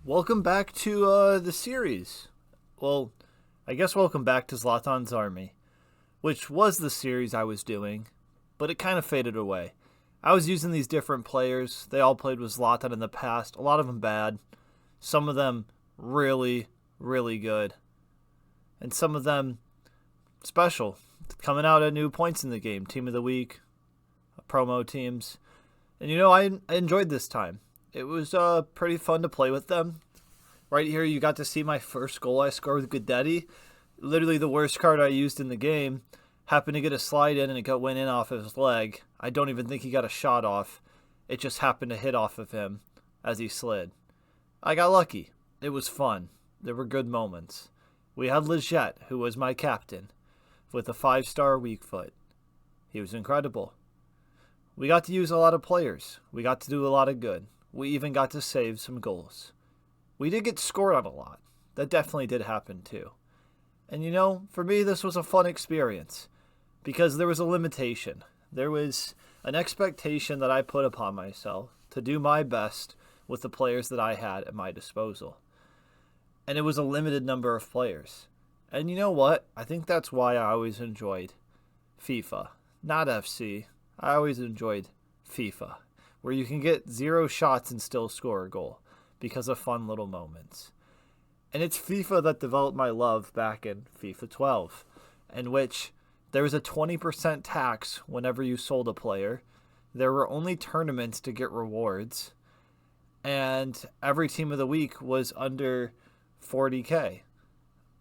Welcome back to the series. Well, I guess welcome back to Zlatan's Army, which was the series I was doing, but it kind of faded away. I was using these different players. They all played with Zlatan in the past. A lot of them bad. Some of them really, really good. And some of them special. Coming out at new points in the game. Team of the week, promo teams. And I enjoyed this time. It was pretty fun to play with them. Right here, you got to see my first goal I scored with Guidetti. Literally the worst card I used in the game. Happened to get a slide in and it went in off of his leg. I don't even think he got a shot off. It just happened to hit off of him as he slid. I got lucky. It was fun. There were good moments. We had Leggett, who was my captain, with a 5-star weak foot. He was incredible. We got to use a lot of players. We got to do a lot of good. We even got to save some goals. We did get scored on a lot. That definitely did happen too. And for me, this was a fun experience because there was a limitation. There was an expectation that I put upon myself to do my best with the players that I had at my disposal. And it was a limited number of players. And you know what? I think that's why I always enjoyed FIFA, not FC. I always enjoyed FIFA, where you can get 0 shots and still score a goal because of fun little moments. And it's FIFA that developed my love back in FIFA 12, in which there was a 20% tax whenever you sold a player. There were only tournaments to get rewards, and every team of the week was under 40K,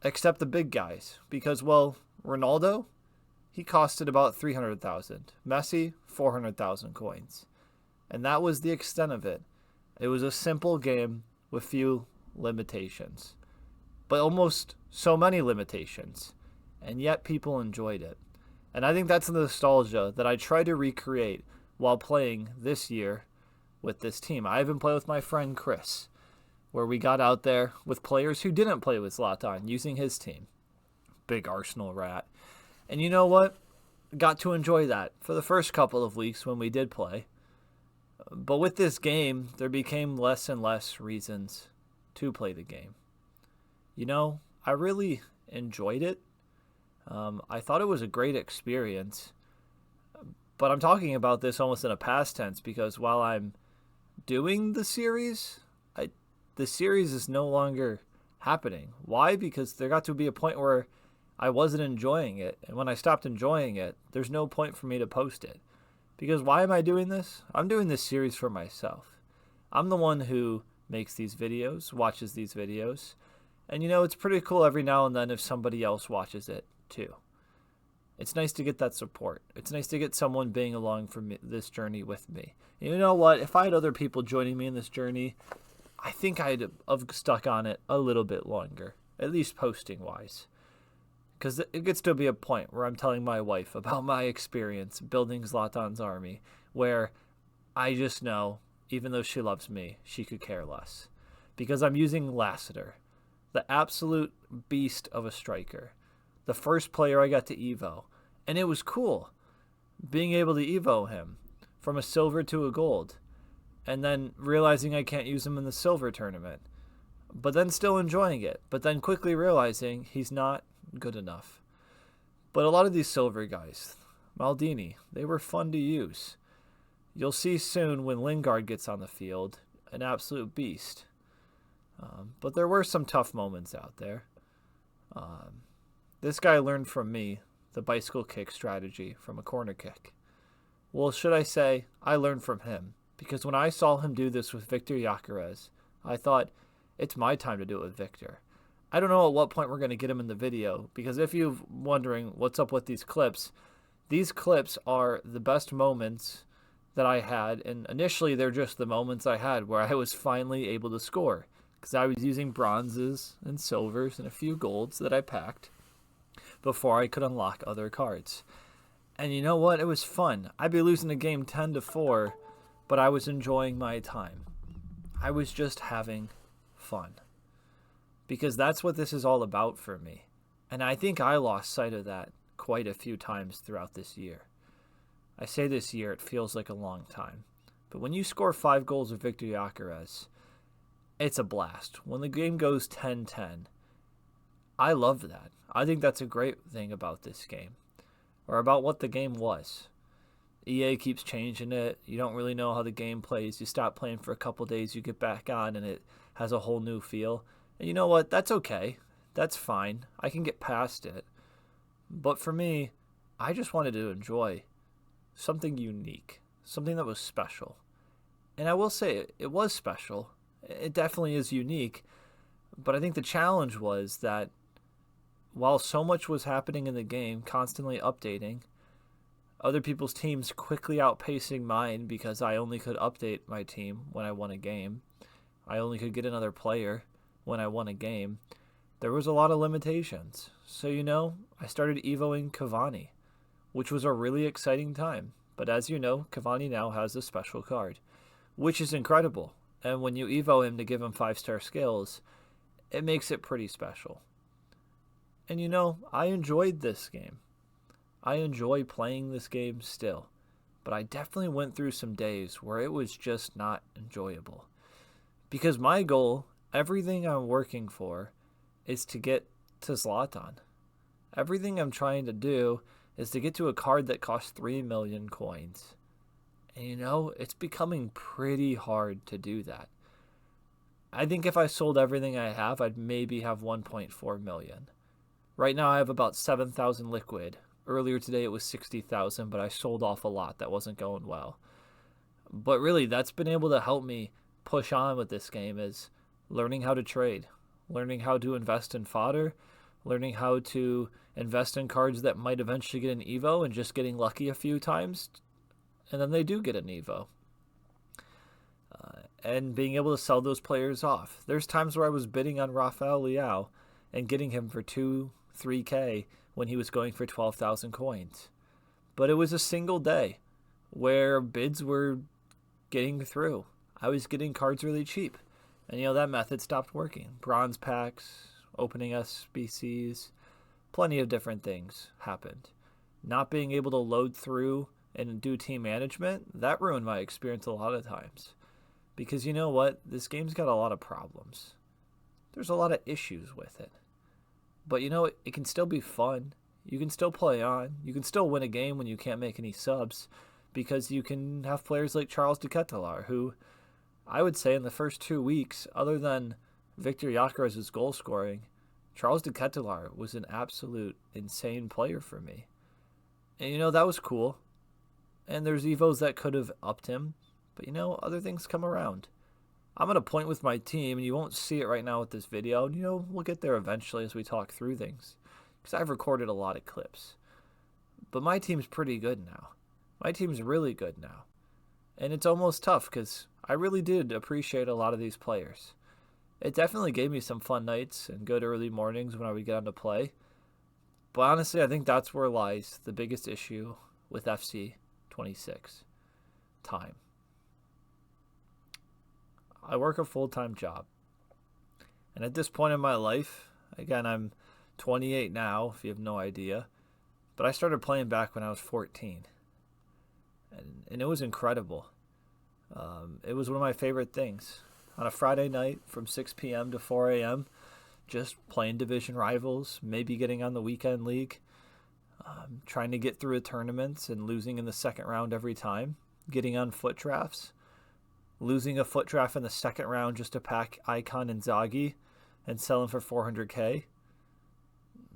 except the big guys, because, Ronaldo, he costed about 300,000. Messi, 400,000 coins. And that was the extent of it. It was a simple game with few limitations, but almost so many limitations, and yet people enjoyed it. And I think that's the nostalgia that I try to recreate while playing this year with this team. I even play with my friend Chris, where we got out there with players who didn't play with Zlatan using his team. Big Arsenal rat. And you know what? Got to enjoy that for the first couple of weeks when we did play. But with this game, there became less and less reasons to play the game. I really enjoyed it. I thought it was a great experience. But I'm talking about this almost in a past tense because while I'm doing the series, the series is no longer happening. Why? Because there got to be a point where I wasn't enjoying it. And when I stopped enjoying it, there's no point for me to post it. Because why am I doing this? I'm doing this series for myself. I'm the one who makes these videos, watches these videos. And it's pretty cool every now and then if somebody else watches it too. It's nice to get that support. It's nice to get someone being along for this journey with me. And you know what? If I had other people joining me in this journey, I think I'd have stuck on it a little bit longer, at least posting-wise. Because it gets to be a point where I'm telling my wife about my experience building Zlatan's Army, where I just know, even though she loves me, she could care less. Because I'm using Lassiter, the absolute beast of a striker. The first player I got to Evo. And it was cool being able to Evo him from a silver to a gold. And then realizing I can't use him in the silver tournament. But then still enjoying it. But then quickly realizing he's not good enough. But a lot of these silver guys, Maldini, they were fun to use. You'll see soon when Lingard gets on the field, an absolute beast. But there were some tough moments out there. This guy learned from me the bicycle kick strategy from a corner kick. Well, should I say, I learned from him. Because when I saw him do this with Victor Gyökeres, I thought, it's my time to do it with Victor. I don't know at what point we're going to get him in the video, because if you're wondering what's up with these clips are the best moments that I had, and initially they're just the moments I had where I was finally able to score, because I was using bronzes and silvers and a few golds that I packed before I could unlock other cards. And you know what? It was fun. I'd be losing the game 10-4, but I was enjoying my time. I was just having fun. Because that's what this is all about for me. And I think I lost sight of that quite a few times throughout this year. I say this year, it feels like a long time. But when you score 5 goals with Victor Gyökeres, it's a blast. When the game goes 10-10, I love that. I think that's a great thing about this game, or about what the game was. EA keeps changing it. You don't really know how the game plays. You stop playing for a couple days, you get back on, and it has a whole new feel. And you know what? That's okay. That's fine. I can get past it. But for me, I just wanted to enjoy something unique, something that was special. And I will say it was special. It definitely is unique. But I think the challenge was that while so much was happening in the game, constantly updating, other people's teams quickly outpacing mine because I only could update my team when I won a game. I only could get another player when I won a game. There was a lot of limitations. So, I started evoing Cavani, which was a really exciting time. But as you know, Cavani now has a special card, which is incredible. And when you evo him to give him 5-star skills, it makes it pretty special. And I enjoyed this game. I enjoy playing this game still. But I definitely went through some days where it was just not enjoyable. Because my goal, everything I'm working for, is to get to Zlatan. Everything I'm trying to do is to get to a card that costs 3 million coins. And it's becoming pretty hard to do that. I think if I sold everything I have, I'd maybe have 1.4 million. Right now I have about 7,000 liquid. Earlier today it was 60,000, but I sold off a lot. That wasn't going well. But really, that's been able to help me push on with this game, is learning how to trade, learning how to invest in fodder, learning how to invest in cards that might eventually get an Evo and just getting lucky a few times, and then they do get an Evo. And being able to sell those players off. There's times where I was bidding on Rafael Leao and getting him for 3K when he was going for 12,000 coins. But it was a single day where bids were getting through. I was getting cards really cheap. And that method stopped working. Bronze packs, opening SBCs, plenty of different things happened. Not being able to load through and do team management, that ruined my experience a lot of times. Because you know what? This game's got a lot of problems. There's a lot of issues with it. But it can still be fun. You can still play on. You can still win a game when you can't make any subs. Because you can have players like Charles de Ketelaere, who I would say in the first 2 weeks, other than Victor Gyökeres's goal scoring, Charles de Ketelaere was an absolute insane player for me. And that was cool. And there's Evos that could have upped him. But other things come around. I'm at a point with my team, and you won't see it right now with this video. And, we'll get there eventually as we talk through things. Because I've recorded a lot of clips. But my team's pretty good now. My team's really good now. And it's almost tough because I really did appreciate a lot of these players. It definitely gave me some fun nights and good early mornings when I would get on to play. But honestly, I think that's where lies the biggest issue with FC 26. Time. I work a full-time job. And at this point in my life, again, I'm 28 now, if you have no idea. But I started playing back when I was 14. And it was incredible. It was one of my favorite things. On a Friday night from 6 p.m. to 4 a.m., just playing division rivals, maybe getting on the weekend league, trying to get through tournaments and losing in the second round every time, getting on foot drafts, losing a foot draft in the second round just to pack Icon and Zaghi and sell them for 400K.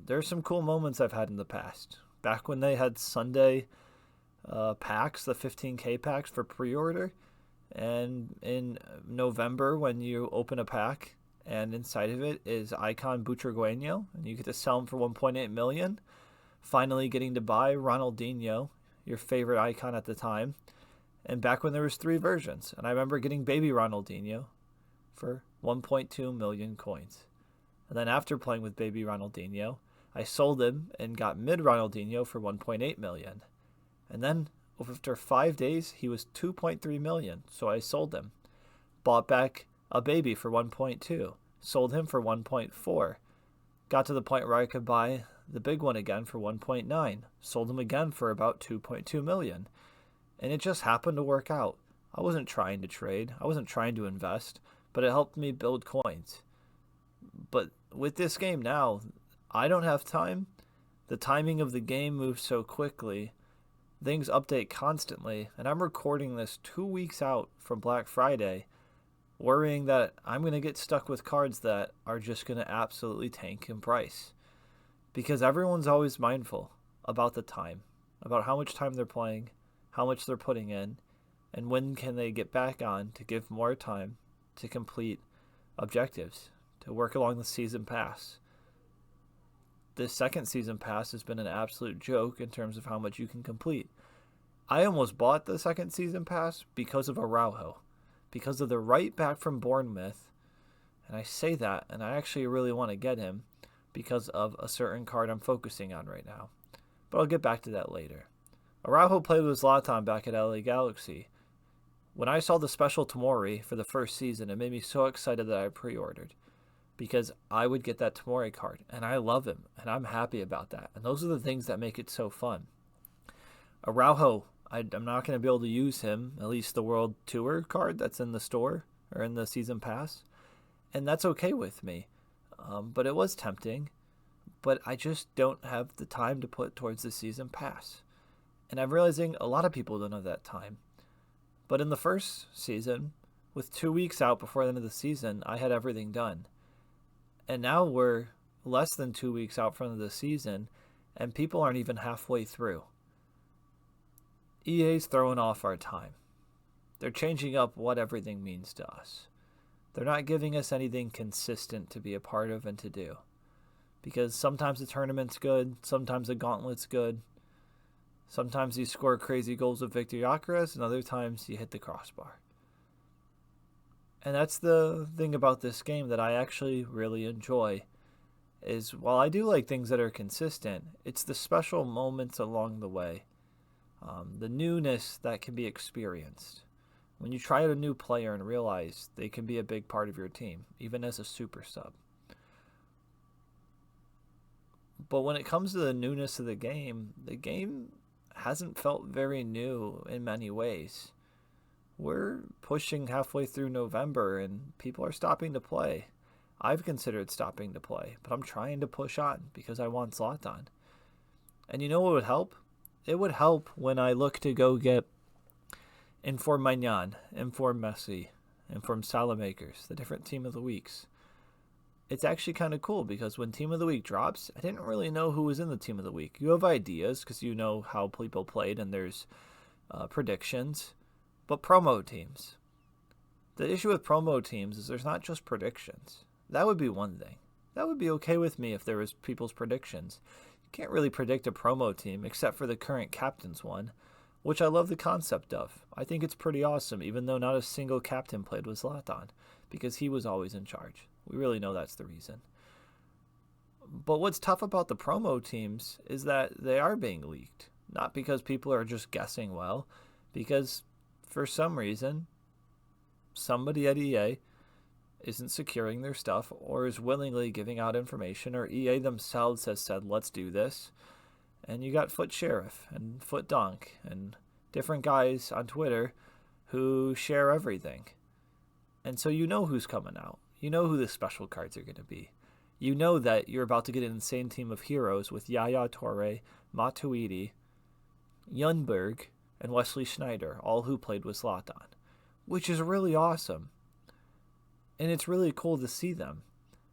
There's some cool moments I've had in the past. Back when they had Sunday packs, the 15K packs for pre-order, and in November when you open a pack and inside of it is Icon Butragueño, and you get to sell them for 1.8 million, finally getting to buy Ronaldinho, your favorite icon at the time. And back when there was 3 versions, and I remember getting baby Ronaldinho for 1.2 million coins. And then after playing with baby Ronaldinho, I sold him and got mid Ronaldinho for 1.8 million. And then after 5 days, he was 2.3 million, so I sold him. Bought back a baby for 1.2, sold him for 1.4. Got to the point where I could buy the big one again for 1.9, sold him again for about 2.2 million. And it just happened to work out. I wasn't trying to trade. I wasn't trying to invest. but it helped me build coins. But with this game now, I don't have time. The timing of the game moves so quickly. Things update constantly, and I'm recording this 2 weeks out from Black Friday, worrying that I'm going to get stuck with cards that are just going to absolutely tank in price. Because everyone's always mindful about the time, about how much time they're playing, how much they're putting in, and when can they get back on to give more time to complete objectives, to work along the season pass. This second season pass has been an absolute joke in terms of how much you can complete. I almost bought the second season pass because of Araujo, because of the right back from Bournemouth, and I say that, and I actually really want to get him because of a certain card I'm focusing on right now. But I'll get back to that later. Araujo played with Zlatan back at LA Galaxy. When I saw the special Tomori for the first season, it made me so excited that I pre-ordered, because I would get that Tomori card, and I love him, and I'm happy about that. And those are the things that make it so fun. Araujo, I'm not going to be able to use him, at least the World Tour card that's in the store, or in the Season Pass, and that's okay with me. But it was tempting, but I just don't have the time to put towards the Season Pass. And I'm realizing a lot of people don't have that time. But in the first season, with 2 weeks out before the end of the season, I had everything done. And now we're less than 2 weeks out from the season, and people aren't even halfway through. EA's throwing off our time. They're changing up what everything means to us. They're not giving us anything consistent to be a part of and to do. Because sometimes the tournament's good, sometimes the gauntlet's good, sometimes you score crazy goals with Victor Gyökeres, and other times you hit the crossbar. And that's the thing about this game that I actually really enjoy, is while I do like things that are consistent, it's the special moments along the way. The newness that can be experienced. When you try out a new player and realize they can be a big part of your team, even as a super sub. But when it comes to the newness of the game hasn't felt very new in many ways. We're pushing halfway through November and people are stopping to play. I've considered stopping to play, but I'm trying to push on because I want Zlatan. And you know what would help? It would help when I look to go get Inform Magnan, Inform Messi, Inform Salamakers, the different Team of the Weeks. It's actually kind of cool because when Team of the Week drops, I didn't really know who was in the Team of the Week. You have ideas because you know how people played and there's predictions. But promo teams. The issue with promo teams is there's not just predictions. That would be one thing. That would be okay with me if there was people's predictions. You can't really predict a promo team except for the current captain's one, which I love the concept of. I think it's pretty awesome, even though not a single captain played with Zlatan, because he was always in charge. We really know that's the reason. But what's tough about the promo teams is that they are being leaked. Not because people are just guessing well, because for some reason, somebody at EA isn't securing their stuff or is willingly giving out information, or EA themselves has said, let's do this. And you got Foot Sheriff and Foot Donk and different guys on Twitter who share everything. And so you know who's coming out. You know who the special cards are going to be. You know that you're about to get an insane team of heroes with Yaya Toure, Matuidi, Ljungberg, and Wesley Sneijder, all who played with Zlatan, which is really awesome. And it's really cool to see them.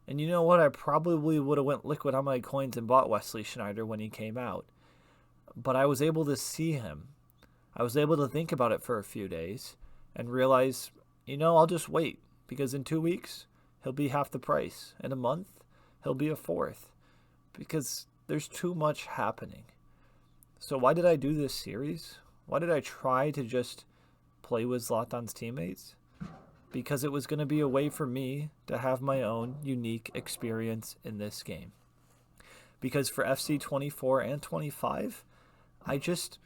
And you know what? I probably would have went liquid on my coins and bought Wesley Sneijder when he came out. But I was able to see him. I was able to think about it for a few days and realize, I'll just wait. Because in 2 weeks, he'll be half the price. In a month, he'll be a fourth. Because there's too much happening. So why did I do this series? Why did I try to just play with Zlatan's teammates? Because it was going to be a way for me to have my own unique experience in this game. Because for FC 24 and 25, I just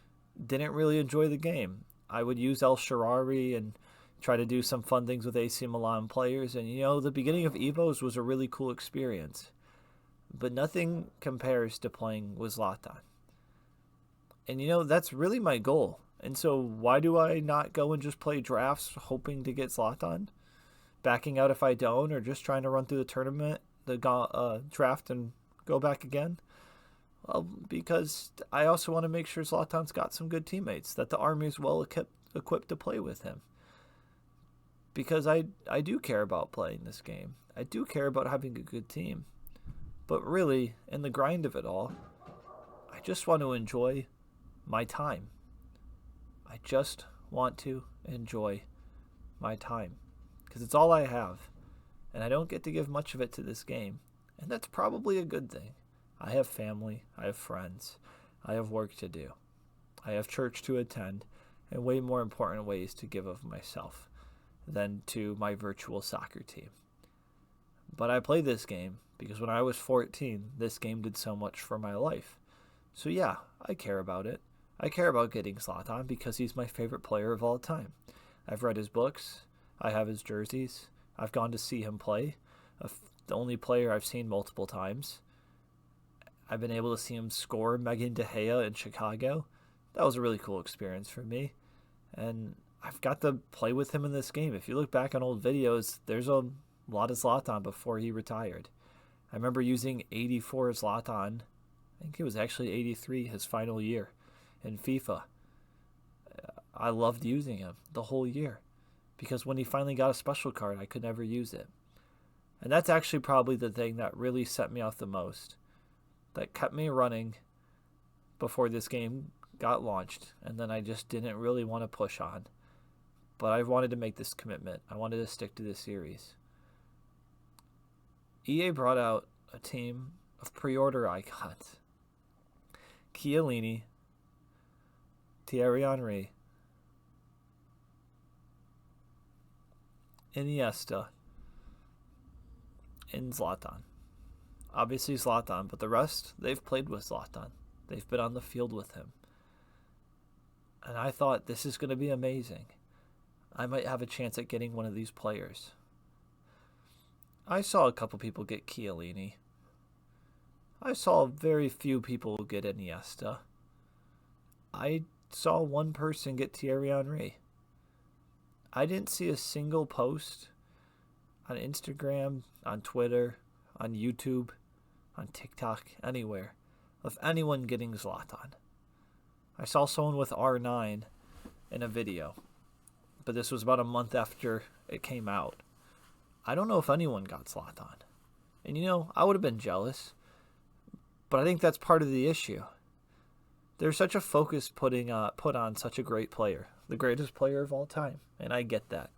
didn't really enjoy the game. I would use El Shaarawy and try to do some fun things with AC Milan players. And, the beginning of EVOs was a really cool experience. But nothing compares to playing with Zlatan. And, that's really my goal. And so why do I not go and just play drafts hoping to get Zlatan? backing out if I don't, or just trying to run through the tournament, the draft, and go back again? Well, because I also want to make sure Zlatan's got some good teammates, that the army is well equipped to play with him. Because I do care about playing this game. I do care about having a good team. But really, in the grind of it all, I just want to enjoy my time. I just want to enjoy my time. Because it's all I have. And I don't get to give much of it to this game. And that's probably a good thing. I have family. I have friends. I have work to do. I have church to attend. And way more important ways to give of myself than to my virtual soccer team. But I play this game because when I was 14, this game did so much for my life. So yeah, I care about it. I care about getting Zlatan because he's my favorite player of all time. I've read his books. I have his jerseys. I've gone to see him play. The only player I've seen multiple times. I've been able to see him score Megan De Gea in Chicago. That was a really cool experience for me. And I've got to play with him in this game. If you look back on old videos, there's a lot of Zlatan before he retired. I remember using 84 Zlatan. I think it was actually 83, his final year in FIFA. I loved using him the whole year because when he finally got a special card, I could never use it. And that's actually probably the thing that really set me off the most, that kept me running before this game got launched, and then I just didn't really want to push on. But I wanted to make this commitment. I wanted to stick to this series. EA brought out a team of pre-order icons. Chiellini, Thierry Henry, Iniesta, and Zlatan. Obviously Zlatan, but the rest, they've played with Zlatan. They've been on the field with him. And I thought, this is going to be amazing. I might have a chance at getting one of these players. I saw a couple people get Chiellini. I saw very few people get Iniesta. I saw one person get Thierry Henry. I didn't see a single post on Instagram, on Twitter, on YouTube, on TikTok, anywhere, of anyone getting Zlatan. I saw someone with R9 in a video, but this was about a month after it came out. I don't know if anyone got Zlatan. And I would have been jealous, but I think that's part of the issue. There's such a focus put on such a great player, the greatest player of all time, and I get that.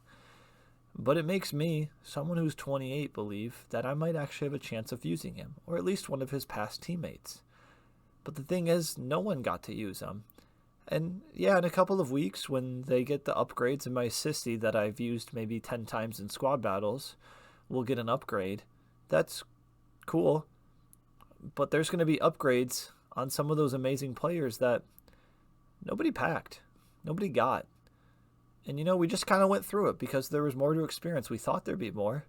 But it makes me, someone who's 28, believe that I might actually have a chance of using him, or at least one of his past teammates. But the thing is, no one got to use him. And yeah, in a couple of weeks, when they get the upgrades in my Sissy that I've used maybe 10 times in squad battles, we'll get an upgrade. That's cool. But there's going to be upgrades on some of those amazing players that nobody packed. Nobody got. And we just kind of went through it because there was more to experience. We thought there'd be more.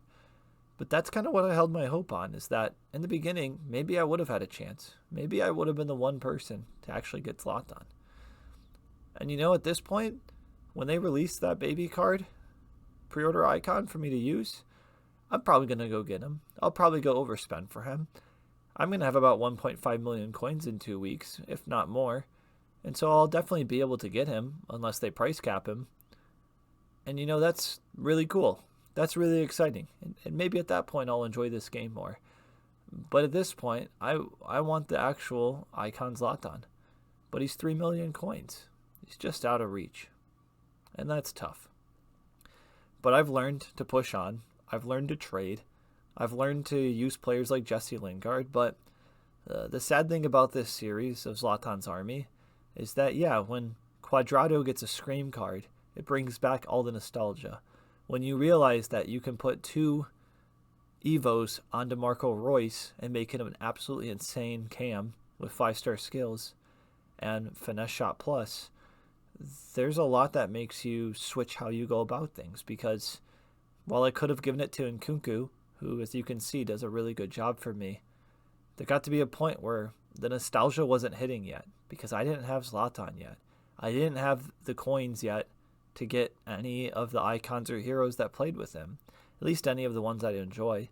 But that's kind of what I held my hope on, is that in the beginning, maybe I would have had a chance. Maybe I would have been the one person to actually get Zlatan. And at this point, when they release that baby card, pre-order icon for me to use, I'm probably going to go get him. I'll probably go overspend for him. I'm going to have about 1.5 million coins in 2 weeks, if not more. And so I'll definitely be able to get him, unless they price cap him. And that's really cool. That's really exciting. And maybe at that point I'll enjoy this game more. But at this point, I want the actual icon Zlatan. But he's 3 million coins. He's just out of reach. And that's tough. But I've learned to push on. I've learned to trade. I've learned to use players like Jesse Lingard. But the sad thing about this series of Zlatan's Army is that, yeah, when Cuadrado gets a Scream card, it brings back all the nostalgia. When you realize that you can put 2 Evos onto Marco Reus and make him an absolutely insane cam with 5-star skills and finesse shot plus, there's a lot that makes you switch how you go about things. Because while I could have given it to Nkunku, who, as you can see, does a really good job for me, there got to be a point where the nostalgia wasn't hitting yet because I didn't have Zlatan yet. I didn't have the coins yet to get any of the icons or heroes that played with him. at least any of the ones I enjoy.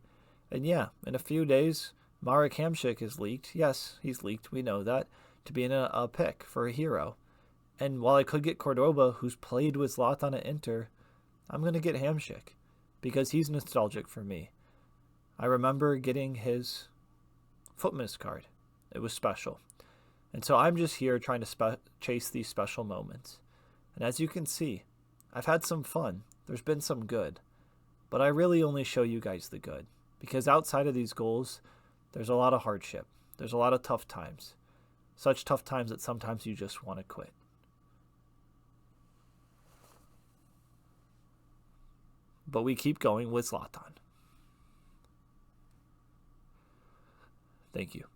And yeah, in a few days, Marek Hamšík is leaked. Yes, he's leaked, we know that, to be in a pick for a hero. And while I could get Cordoba, who's played with Zlatan at Inter, I'm going to get Hamšík because he's nostalgic for me. I remember getting his Footmas card. It was special. And so I'm just here trying to chase these special moments. And as you can see, I've had some fun. There's been some good. But I really only show you guys the good. Because outside of these goals, there's a lot of hardship. There's a lot of tough times. Such tough times that sometimes you just want to quit. But we keep going with Zlatan. Thank you.